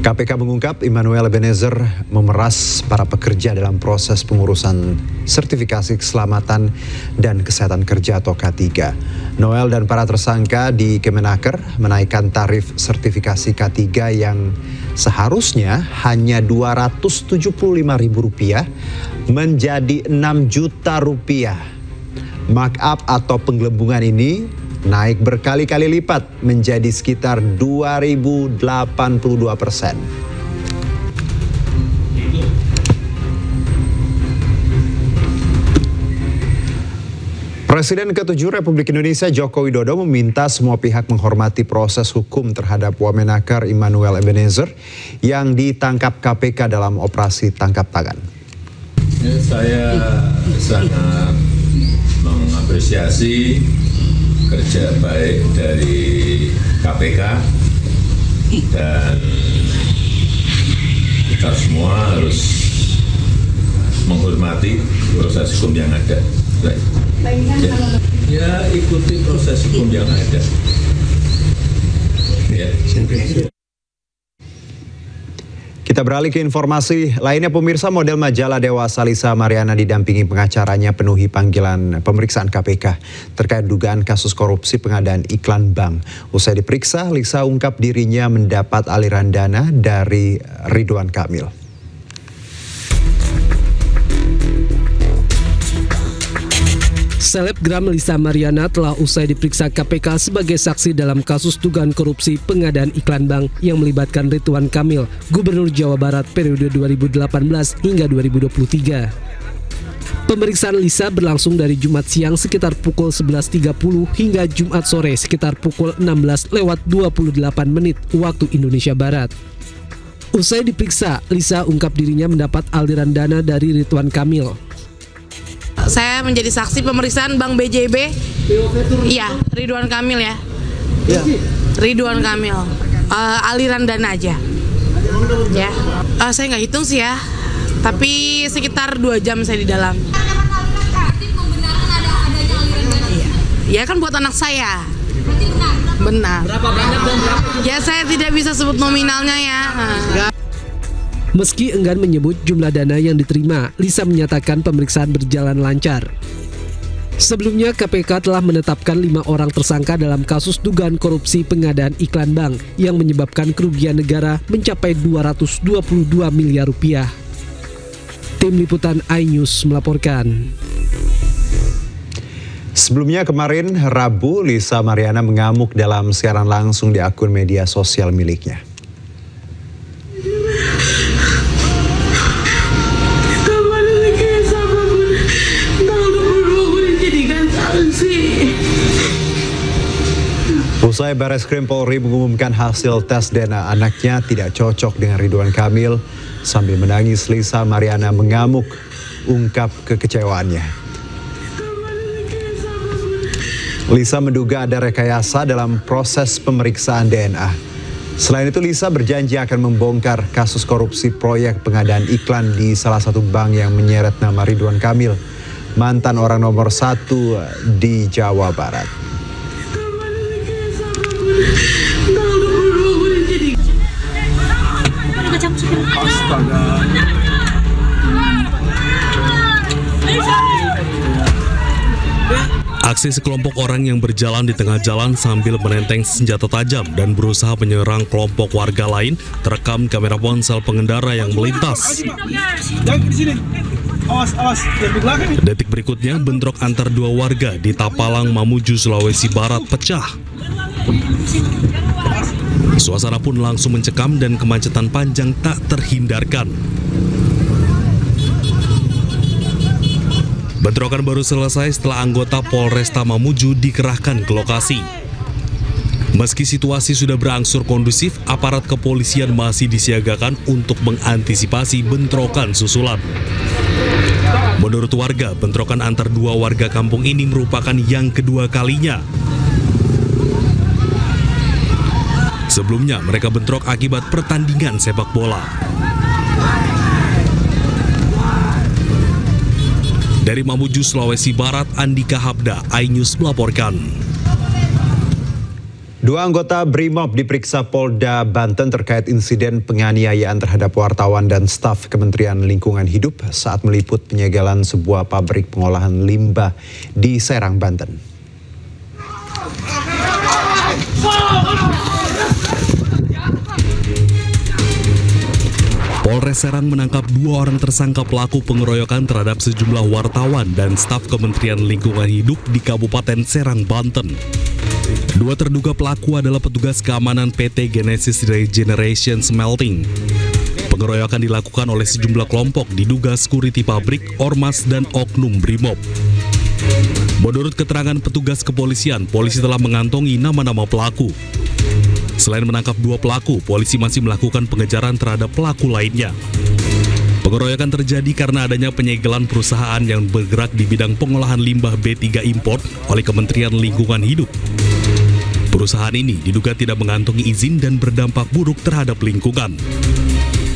KPK mengungkap Immanuel Ebenezer memeras para pekerja dalam proses pengurusan sertifikasi keselamatan dan kesehatan kerja atau K3. Noel dan para tersangka di Kemenaker menaikkan tarif sertifikasi K3 yang seharusnya hanya Rp275.000 menjadi Rp6 juta. Markup atau penggelembungan ini naik berkali-kali lipat menjadi sekitar 2.082%. Presiden ke-7 Republik Indonesia Joko Widodo meminta semua pihak menghormati proses hukum terhadap Wamenakar Immanuel Ebenezer yang ditangkap KPK dalam operasi tangkap tangan. Saya sangat mengapresiasi kerja baik dari KPK dan kita semua harus menghormati proses hukum yang ada. Ya, ikuti proses hukum yang ada. Ya. Kita beralih ke informasi lainnya, pemirsa. Model majalah Dewasa Lisa Mariana didampingi pengacaranya penuhi panggilan pemeriksaan KPK terkait dugaan kasus korupsi pengadaan iklan bank. Usai diperiksa, Lisa ungkap dirinya mendapat aliran dana dari Ridwan Kamil. Selebgram Lisa Mariana telah usai diperiksa KPK sebagai saksi dalam kasus dugaan korupsi pengadaan iklan bank yang melibatkan Ridwan Kamil, Gubernur Jawa Barat periode 2018 hingga 2023. Pemeriksaan Lisa berlangsung dari Jumat siang sekitar pukul 11.30 hingga Jumat sore sekitar pukul 16:28 waktu Indonesia Barat. Usai diperiksa, Lisa ungkap dirinya mendapat aliran dana dari Ridwan Kamil. Saya menjadi saksi pemeriksaan Bank BJB. Iya, Ridwan Kamil ya. Ridwan Kamil. Aliran dana aja. Ya. Saya nggak hitung sih ya. Tapi sekitar 2 jam saya di dalam. Iya kan buat anak saya. Benar. Berapa banyak dan berapa? Ya saya tidak bisa sebut nominalnya ya. Meski enggan menyebut jumlah dana yang diterima, Lisa menyatakan pemeriksaan berjalan lancar. Sebelumnya, KPK telah menetapkan 5 orang tersangka dalam kasus dugaan korupsi pengadaan iklan bank yang menyebabkan kerugian negara mencapai Rp222 miliar. Tim Liputan iNews melaporkan. Sebelumnya kemarin Rabu, Lisa Mariana mengamuk dalam siaran langsung di akun media sosial miliknya. Usai Barreskrim Polri mengumumkan hasil tes DNA anaknya tidak cocok dengan Ridwan Kamil, sambil menangis Lisa Mariana mengamuk ungkap kekecewaannya. Lisa menduga ada rekayasa dalam proses pemeriksaan DNA. Selain itu, Lisa berjanji akan membongkar kasus korupsi proyek pengadaan iklan di salah satu bank yang menyeret nama Ridwan Kamil, mantan orang nomor 1 di Jawa Barat. Aksi sekelompok orang yang berjalan di tengah jalan sambil menenteng senjata tajam dan berusaha menyerang kelompok warga lain terekam kamera ponsel pengendara yang melintas. Detik berikutnya, bentrok antar 2 warga di Tapalang, Mamuju, Sulawesi Barat pecah. Suasana pun langsung mencekam dan kemacetan panjang tak terhindarkan. Bentrokan baru selesai setelah anggota Polresta Mamuju dikerahkan ke lokasi. Meski situasi sudah berangsur kondusif, aparat kepolisian masih disiagakan untuk mengantisipasi bentrokan susulan. Menurut warga, bentrokan antar 2 warga kampung ini merupakan yang kedua kalinya. Sebelumnya, mereka bentrok akibat pertandingan sepak bola. Dari Mamuju, Sulawesi Barat, Andika Habda, iNews melaporkan. Dua anggota BRIMOB diperiksa Polda Banten terkait insiden penganiayaan terhadap wartawan dan staf Kementerian Lingkungan Hidup saat meliput penyegelan sebuah pabrik pengolahan limbah di Serang, Banten. Polres Serang menangkap 2 orang tersangka pelaku pengeroyokan terhadap sejumlah wartawan dan staf Kementerian Lingkungan Hidup di Kabupaten Serang, Banten. 2 terduga pelaku adalah petugas keamanan PT Genesis Regeneration Smelting. Pengeroyokan dilakukan oleh sejumlah kelompok diduga security pabrik, ormas, dan oknum BRIMOB. Menurut keterangan petugas kepolisian, polisi telah mengantongi nama-nama pelaku. Selain menangkap 2 pelaku, polisi masih melakukan pengejaran terhadap pelaku lainnya. Pengeroyokan terjadi karena adanya penyegelan perusahaan yang bergerak di bidang pengolahan limbah B3 import oleh Kementerian Lingkungan Hidup. Perusahaan ini diduga tidak mengantongi izin dan berdampak buruk terhadap lingkungan.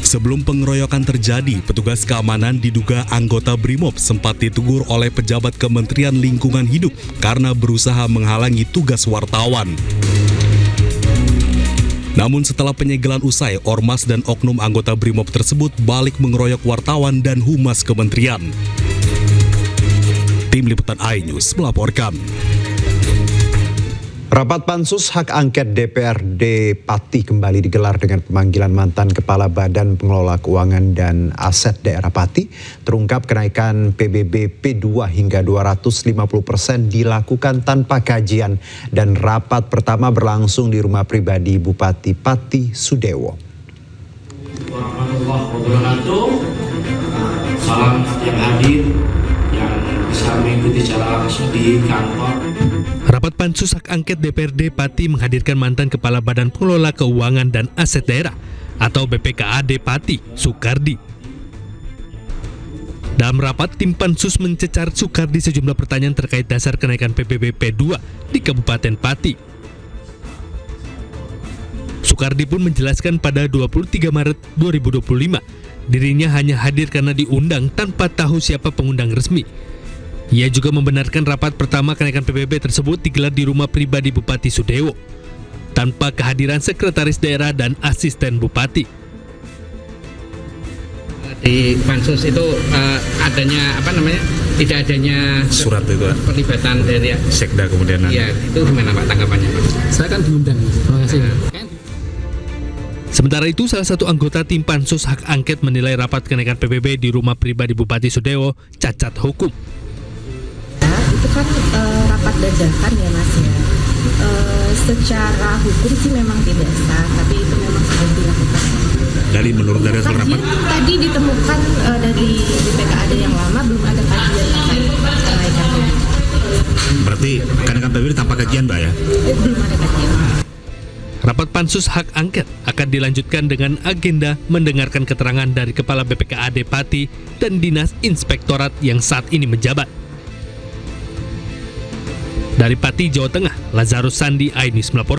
Sebelum pengeroyokan terjadi, petugas keamanan diduga anggota BRIMOB sempat ditegur oleh pejabat Kementerian Lingkungan Hidup karena berusaha menghalangi tugas wartawan. Namun setelah penyegelan usai, ormas dan oknum anggota BRIMOB tersebut balik mengeroyok wartawan dan humas kementerian. Tim Liputan iNews melaporkan. Rapat Pansus Hak Angket DPRD Pati kembali digelar dengan pemanggilan mantan Kepala Badan Pengelola Keuangan dan Aset Daerah Pati. Terungkap kenaikan PBB P2 hingga 250% dilakukan tanpa kajian dan rapat pertama berlangsung di rumah pribadi Bupati Pati Sudewo. Warahmatullahi wabarakatuh. Salam yang hadir yang bisa mengikuti secara langsung di kantor. Rapat Pansus Hak Angket DPRD Pati menghadirkan mantan Kepala Badan Pengelola Keuangan dan Aset Daerah atau BPKAD Pati, Sukardi. Dalam rapat, tim Pansus mencecar Sukardi sejumlah pertanyaan terkait dasar kenaikan PBB P2 di Kabupaten Pati. Sukardi pun menjelaskan pada 23 Maret 2025, dirinya hanya hadir karena diundang tanpa tahu siapa pengundang resmi. Ia juga membenarkan rapat pertama kenaikan PBB tersebut digelar di rumah pribadi Bupati Sudewo, tanpa kehadiran sekretaris daerah dan asisten bupati. Di Pansus itu adanya tidak adanya surat itu pelibatan dari Sekda kemudian. Iya, itu gimana Pak tanggapannya Pak? Saya kan diundang. Terima kasih. Sementara itu, salah satu anggota tim Pansus Hak Angket menilai rapat kenaikan PBB di rumah pribadi Bupati Sudewo cacat hukum. Itu kan rapat dadakan ya Mas ya. Secara hukum sih memang tidak sah, tapi itu memang harus dilakukan. Menurut dari hasil rapat? Tadi ditemukan dari BPKAD yang lama belum ada kajian terkait kenaikan PBB. Berarti kenaikan PBB tanpa kajian Mbak ya? Belum ada kajian. Rapat Pansus Hak Angket akan dilanjutkan dengan agenda mendengarkan keterangan dari Kepala BPKAD Pati dan Dinas Inspektorat yang saat ini menjabat. Dari Pati, Jawa Tengah, Lazarus Sandi, iNews melaporkan.